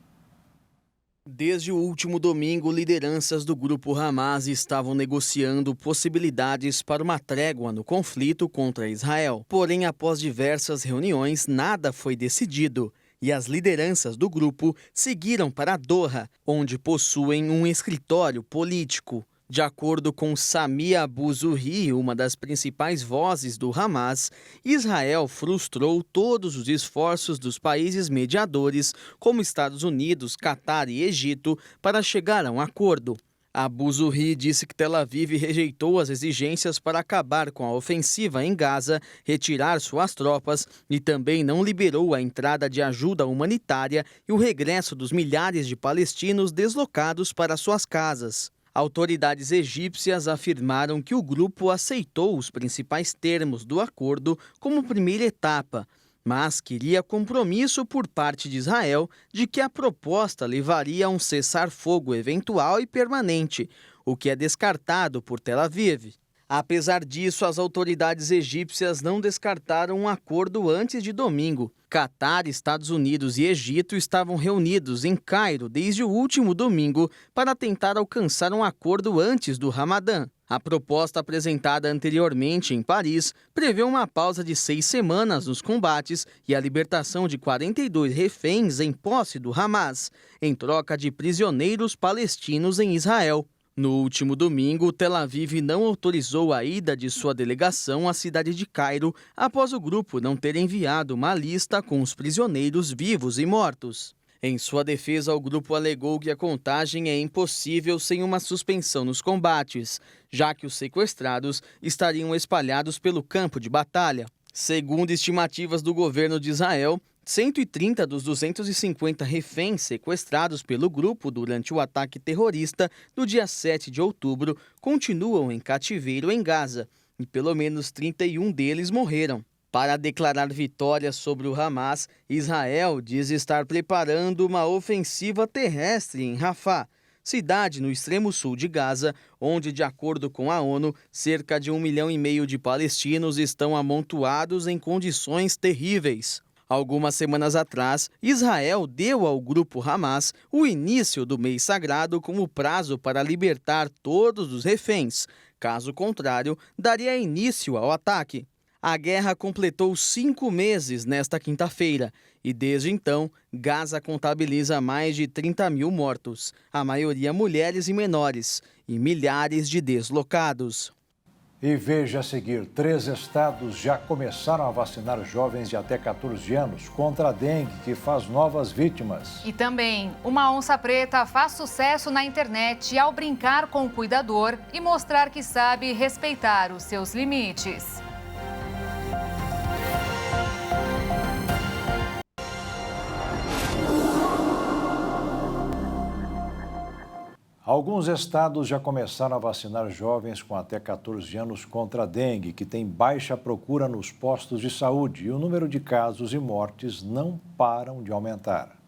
Speaker 18: Desde o último domingo, lideranças do grupo Hamas estavam negociando possibilidades para uma trégua no conflito contra Israel. Porém, após diversas reuniões, nada foi decidido e as lideranças do grupo seguiram para Doha, onde possuem um escritório político. De acordo com Sami Abu Zuhri, uma das principais vozes do Hamas, Israel frustrou todos os esforços dos países mediadores, como Estados Unidos, Catar e Egito, para chegar a um acordo. Abu Zuhri disse que Tel Aviv rejeitou as exigências para acabar com a ofensiva em Gaza, retirar suas tropas e também não liberou a entrada de ajuda humanitária e o regresso dos milhares de palestinos deslocados para suas casas. Autoridades egípcias afirmaram que o grupo aceitou os principais termos do acordo como primeira etapa, mas queria compromisso por parte de Israel de que a proposta levaria a um cessar-fogo eventual e permanente, o que é descartado por Tel Aviv. Apesar disso, as autoridades egípcias não descartaram um acordo antes de domingo. Catar, Estados Unidos e Egito estavam reunidos em Cairo desde o último domingo para tentar alcançar um acordo antes do Ramadã. A proposta apresentada anteriormente em Paris prevê uma pausa de 6 semanas nos combates e a libertação de 42 reféns em posse do Hamas, em troca de prisioneiros palestinos em Israel. No último domingo, Tel Aviv não autorizou a ida de sua delegação à cidade de Cairo após o grupo não ter enviado uma lista com os prisioneiros vivos e mortos. Em sua defesa, o grupo alegou que a contagem é impossível sem uma suspensão nos combates, já que os sequestrados estariam espalhados pelo campo de batalha. Segundo estimativas do governo de Israel, 130 dos 250 reféns sequestrados pelo grupo durante o ataque terrorista do dia 7 de outubro continuam em cativeiro em Gaza e pelo menos 31 deles morreram. Para declarar vitória sobre o Hamas, Israel diz estar preparando uma ofensiva terrestre em Rafah, cidade no extremo sul de Gaza, onde, de acordo com a ONU, cerca de 1,5 milhão de palestinos estão amontoados em condições terríveis. Algumas semanas atrás, Israel deu ao grupo Hamas o início do mês sagrado como prazo para libertar todos os reféns. Caso contrário, daria início ao ataque. A guerra completou 5 meses nesta quinta-feira e, desde então, Gaza contabiliza mais de 30 mil mortos, a maioria mulheres e menores, e milhares de deslocados.
Speaker 1: E veja a seguir, 3 estados já começaram a vacinar jovens de até 14 anos contra a dengue, que faz novas vítimas.
Speaker 2: E também, uma onça preta faz sucesso na internet ao brincar com o cuidador e mostrar que sabe respeitar os seus limites.
Speaker 1: Alguns estados já começaram a vacinar jovens com até 14 anos contra a dengue, que tem baixa procura nos postos de saúde, e o número de casos e mortes não param de aumentar.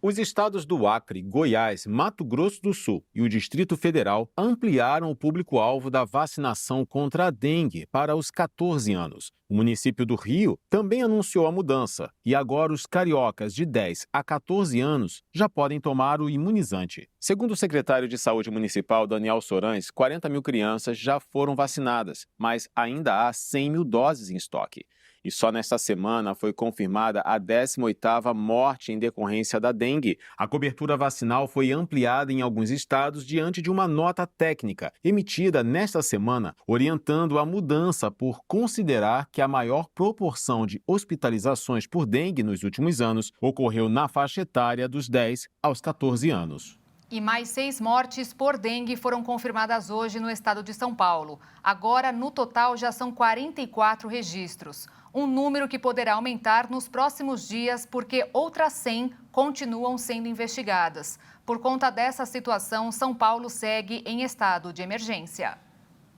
Speaker 19: Os estados do Acre, Goiás, Mato Grosso do Sul e o Distrito Federal ampliaram o público-alvo da vacinação contra a dengue para os 14 anos. O município do Rio também anunciou a mudança e agora os cariocas de 10 a 14 anos já podem tomar o imunizante. Segundo o secretário de Saúde Municipal, Daniel Sorães, 40 mil crianças já foram vacinadas, mas ainda há 100 mil doses em estoque. E só nesta semana foi confirmada a 18ª morte em decorrência da dengue. A cobertura vacinal foi ampliada em alguns estados diante de uma nota técnica emitida nesta semana, orientando a mudança por considerar que a maior proporção de hospitalizações por dengue nos últimos anos ocorreu na faixa etária dos 10 aos 14 anos.
Speaker 2: E mais 6 mortes por dengue foram confirmadas hoje no estado de São Paulo. Agora, no total, já são 44 registros. Um número que poderá aumentar nos próximos dias porque outras 100 continuam sendo investigadas. Por conta dessa situação, São Paulo segue em estado de emergência.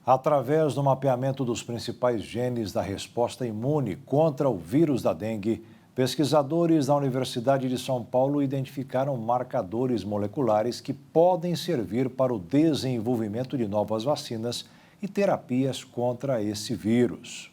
Speaker 1: Através do mapeamento dos principais genes da resposta imune contra o vírus da dengue, pesquisadores da Universidade de São Paulo identificaram marcadores moleculares que podem servir para o desenvolvimento de novas vacinas e terapias contra esse vírus.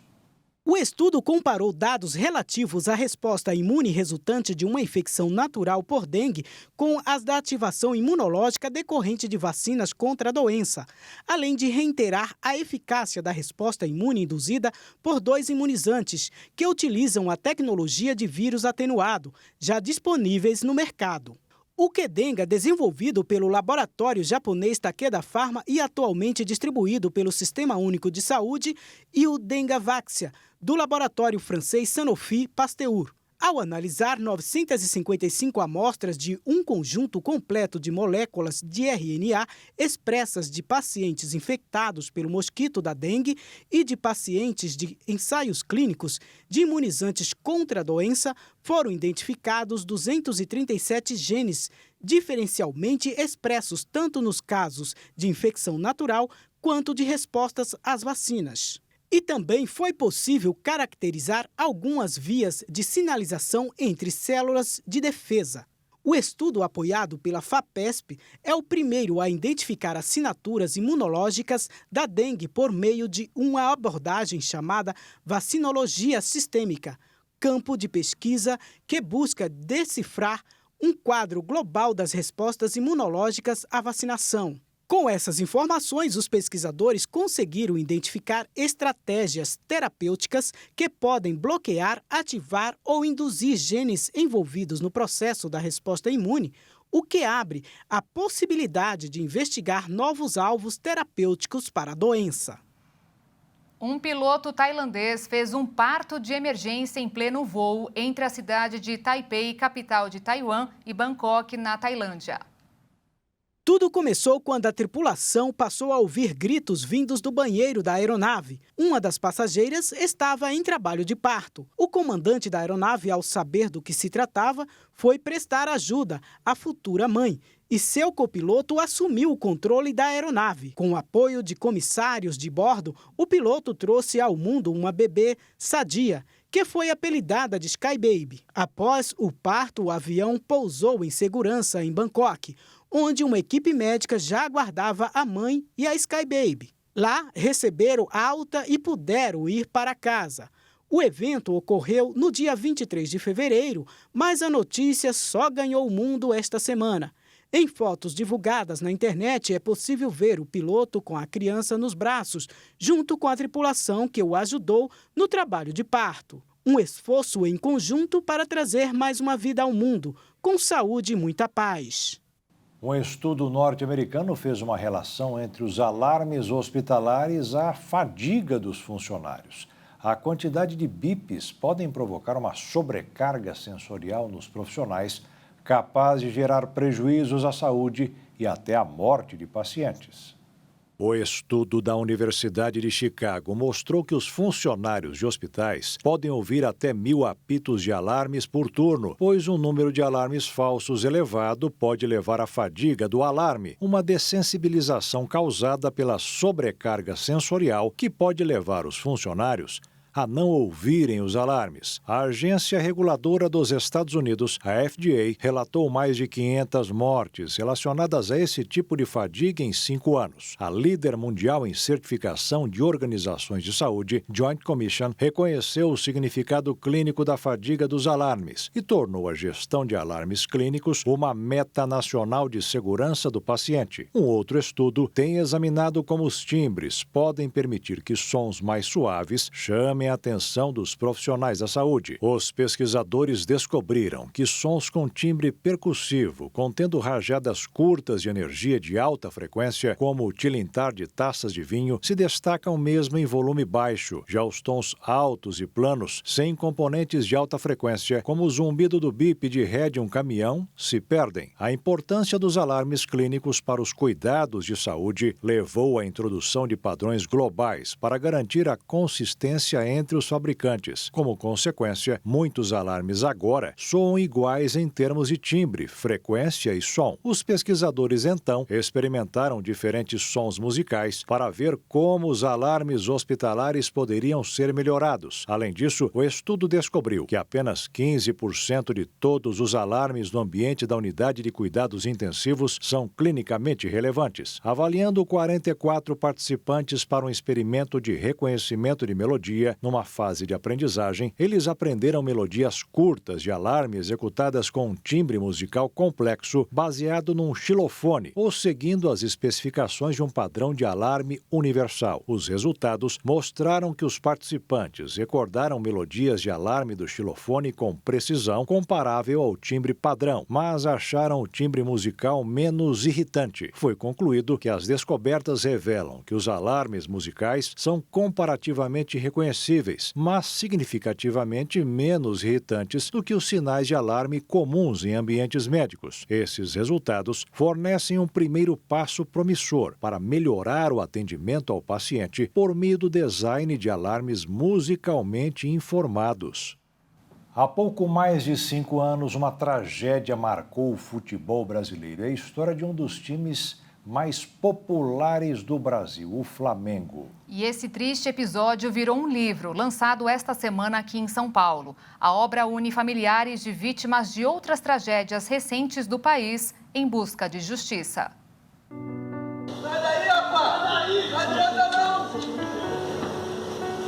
Speaker 20: O estudo comparou dados relativos à resposta imune resultante de uma infecção natural por dengue com as da ativação imunológica decorrente de vacinas contra a doença, além de reiterar a eficácia da resposta imune induzida por 2 imunizantes que utilizam a tecnologia de vírus atenuado, já disponíveis no mercado. O Qdenga, desenvolvido pelo laboratório japonês Takeda Pharma e atualmente distribuído pelo Sistema Único de Saúde, e o Dengavaxia, do laboratório francês Sanofi Pasteur. Ao analisar 955 amostras de um conjunto completo de moléculas de RNA expressas de pacientes infectados pelo mosquito da dengue e de pacientes de ensaios clínicos de imunizantes contra a doença, foram identificados 237 genes, diferencialmente expressos tanto nos casos de infecção natural quanto de respostas às vacinas. E também foi possível caracterizar algumas vias de sinalização entre células de defesa. O estudo apoiado pela FAPESP é o primeiro a identificar assinaturas imunológicas da dengue por meio de uma abordagem chamada vacinologia sistêmica, campo de pesquisa que busca decifrar um quadro global das respostas imunológicas à vacinação. Com essas informações, os pesquisadores conseguiram identificar estratégias terapêuticas que podem bloquear, ativar ou induzir genes envolvidos no processo da resposta imune, o que abre a possibilidade de investigar novos alvos terapêuticos para a doença.
Speaker 2: Um piloto tailandês fez um parto de emergência em pleno voo entre a cidade de Taipei, capital de Taiwan, e Bangkok, na Tailândia.
Speaker 20: Tudo começou quando a tripulação passou a ouvir gritos vindos do banheiro da aeronave. Uma das passageiras estava em trabalho de parto. O comandante da aeronave, ao saber do que se tratava, foi prestar ajuda à futura mãe e seu copiloto assumiu o controle da aeronave. Com o apoio de comissários de bordo, o piloto trouxe ao mundo uma bebê sadia, que foi apelidada de Sky Baby. Após o parto, o avião pousou em segurança em Bangkok, onde uma equipe médica já aguardava a mãe e a Sky Baby. Lá, receberam alta e puderam ir para casa. O evento ocorreu no dia 23 de fevereiro, mas a notícia só ganhou o mundo esta semana. Em fotos divulgadas na internet, é possível ver o piloto com a criança nos braços, junto com a tripulação que o ajudou no trabalho de parto. Um esforço em conjunto para trazer mais uma vida ao mundo, com saúde e muita paz.
Speaker 1: Um estudo norte-americano fez uma relação entre os alarmes hospitalares e a fadiga dos funcionários. A quantidade de bips podem provocar uma sobrecarga sensorial nos profissionais, capaz de gerar prejuízos à saúde e até à morte de pacientes. O estudo da Universidade de Chicago mostrou que os funcionários de hospitais podem ouvir até 1.000 apitos de alarmes por turno, pois um número de alarmes falsos elevado pode levar à fadiga do alarme, uma dessensibilização causada pela sobrecarga sensorial que pode levar os funcionários a não ouvirem os alarmes. A Agência Reguladora dos Estados Unidos, a FDA, relatou mais de 500 mortes relacionadas a esse tipo de fadiga em 5 anos. A líder mundial em certificação de organizações de saúde, Joint Commission, reconheceu o significado clínico da fadiga dos alarmes e tornou a gestão de alarmes clínicos uma meta nacional de segurança do paciente. Um outro estudo tem examinado como os timbres podem permitir que sons mais suaves chamem a atenção dos profissionais da saúde. Os pesquisadores descobriram que sons com timbre percussivo, contendo rajadas curtas de energia de alta frequência, como o tilintar de taças de vinho, se destacam mesmo em volume baixo. Já os tons altos e planos, sem componentes de alta frequência, como o zumbido do bip de ré de um caminhão, se perdem. A importância dos alarmes clínicos para os cuidados de saúde levou à introdução de padrões globais para garantir a consistência entre os fabricantes. Como consequência, muitos alarmes agora soam iguais em termos de timbre, frequência e som. Os pesquisadores, então, experimentaram diferentes sons musicais para ver como os alarmes hospitalares poderiam ser melhorados. Além disso, o estudo descobriu que apenas 15% de todos os alarmes no ambiente da unidade de cuidados intensivos são clinicamente relevantes. Avaliando 44 participantes para um experimento de reconhecimento de melodia, numa fase de aprendizagem, eles aprenderam melodias curtas de alarme executadas com um timbre musical complexo baseado num xilofone ou seguindo as especificações de um padrão de alarme universal. Os resultados mostraram que os participantes recordaram melodias de alarme do xilofone com precisão comparável ao timbre padrão, mas acharam o timbre musical menos irritante. Foi concluído que as descobertas revelam que os alarmes musicais são comparativamente reconhecíveis, mas significativamente menos irritantes do que os sinais de alarme comuns em ambientes médicos. Esses resultados fornecem um primeiro passo promissor para melhorar o atendimento ao paciente por meio do design de alarmes musicalmente informados. Há pouco mais de 5 anos, uma tragédia marcou o futebol brasileiro. É a história de um dos times mais populares do Brasil, o Flamengo.
Speaker 2: E esse triste episódio virou um livro, lançado esta semana aqui em São Paulo. A obra une familiares de vítimas de outras tragédias recentes do país em busca de justiça.
Speaker 21: Sai daí, rapaz! Sai daí! Não adianta não!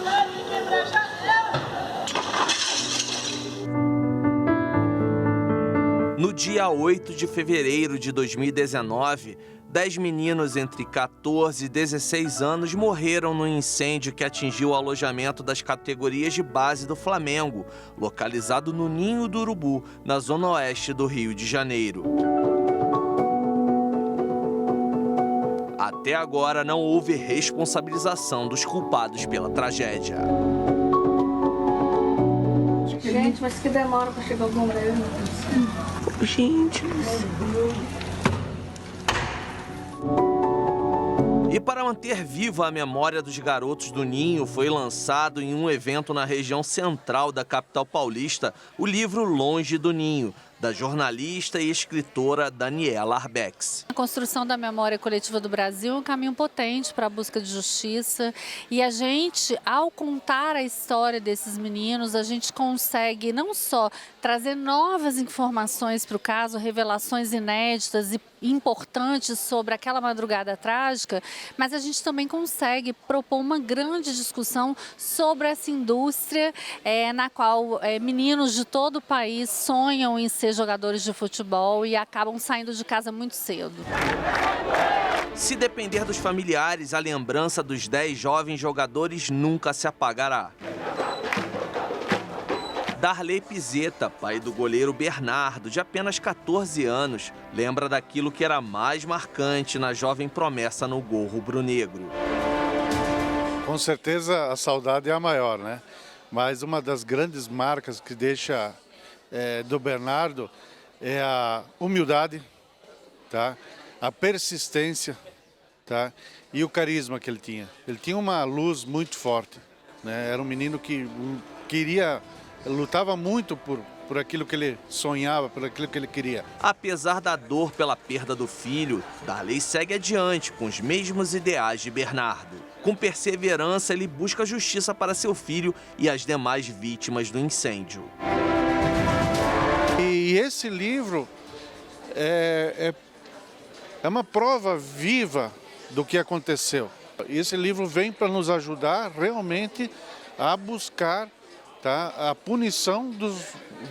Speaker 21: Sai de quebrar a janela!
Speaker 22: No dia 8 de fevereiro de 2019, 10 meninos entre 14 e 16 anos morreram no incêndio que atingiu o alojamento das categorias de base do Flamengo, localizado no Ninho do Urubu, na zona oeste do Rio de Janeiro. Até agora não houve responsabilização dos culpados pela tragédia.
Speaker 23: Gente, mas que demora para chegar o bombeiro. Gente,
Speaker 22: E para manter viva a memória dos garotos do Ninho, foi lançado em um evento na região central da capital paulista o livro Longe do Ninho, da jornalista e escritora Daniela Arbex.
Speaker 24: A construção da memória coletiva do Brasil é um caminho potente para a busca de justiça e a gente, ao contar a história desses meninos, a gente consegue não só trazer novas informações para o caso, revelações inéditas e importantes sobre aquela madrugada trágica, mas a gente também consegue propor uma grande discussão sobre essa indústria na qual meninos de todo o país sonham em ser ser jogadores de futebol e acabam saindo de casa muito cedo.
Speaker 22: Se depender dos familiares, a lembrança dos 10 jovens jogadores nunca se apagará. Darley Pizeta, pai do goleiro Bernardo, de apenas 14 anos, lembra daquilo que era mais marcante na jovem promessa no gol rubro-negro.
Speaker 3: Com certeza a saudade é a maior, né? Mas uma das grandes marcas que deixa do Bernardo é a humildade, tá? A persistência, tá? E o carisma que ele tinha. Ele tinha uma luz muito forte, né? Era um menino que lutava muito por aquilo que ele sonhava, por aquilo que ele queria.
Speaker 22: Apesar da dor pela perda do filho, Darley segue adiante com os mesmos ideais de Bernardo. Com perseverança, ele busca justiça para seu filho e as demais vítimas do incêndio.
Speaker 3: E esse livro é uma prova viva do que aconteceu. Esse livro vem para nos ajudar realmente a buscar, tá, a punição dos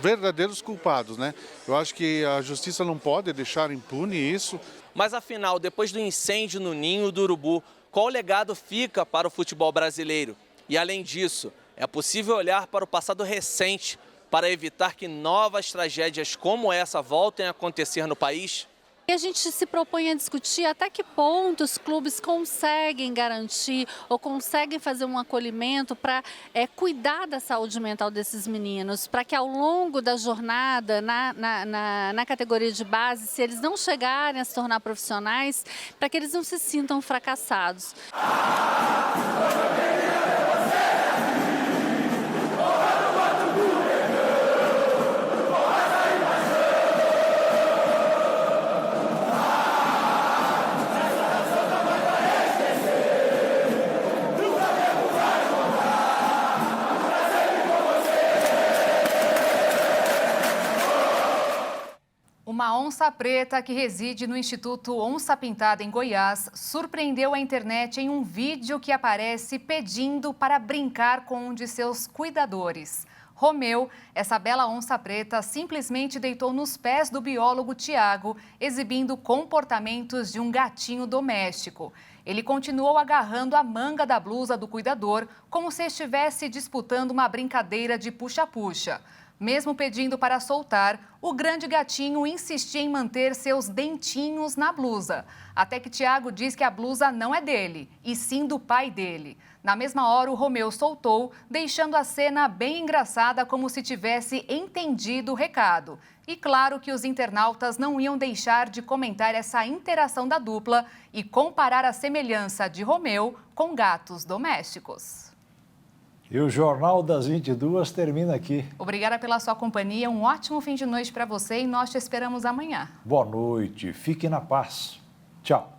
Speaker 3: verdadeiros culpados, né? Eu acho que a justiça não pode deixar impune isso.
Speaker 22: Mas afinal, depois do incêndio no Ninho do Urubu, qual legado fica para o futebol brasileiro? E além disso, é possível olhar para o passado recente para evitar que novas tragédias como essa voltem a acontecer no país?
Speaker 24: E a gente se propõe a discutir até que ponto os clubes conseguem garantir ou conseguem fazer um acolhimento para cuidar da saúde mental desses meninos, para que ao longo da jornada na categoria de base, se eles não chegarem a se tornar profissionais, para que eles não se sintam fracassados.
Speaker 2: Uma onça preta que reside no Instituto Onça Pintada, em Goiás, surpreendeu a internet em um vídeo que aparece pedindo para brincar com um de seus cuidadores. Romeu, essa bela onça preta, simplesmente deitou nos pés do biólogo Tiago, exibindo comportamentos de um gatinho doméstico. Ele continuou agarrando a manga da blusa do cuidador, como se estivesse disputando uma brincadeira de puxa-puxa. Mesmo pedindo para soltar, o grande gatinho insistia em manter seus dentinhos na blusa. Até que Tiago diz que a blusa não é dele, e sim do pai dele. Na mesma hora, o Romeu soltou, deixando a cena bem engraçada, como se tivesse entendido o recado. E claro que os internautas não iam deixar de comentar essa interação da dupla e comparar a semelhança de Romeu com gatos domésticos.
Speaker 1: E o Jornal das 22 termina aqui.
Speaker 2: Obrigada pela sua companhia, um ótimo fim de noite para você e nós te esperamos amanhã.
Speaker 1: Boa noite, fique na paz. Tchau.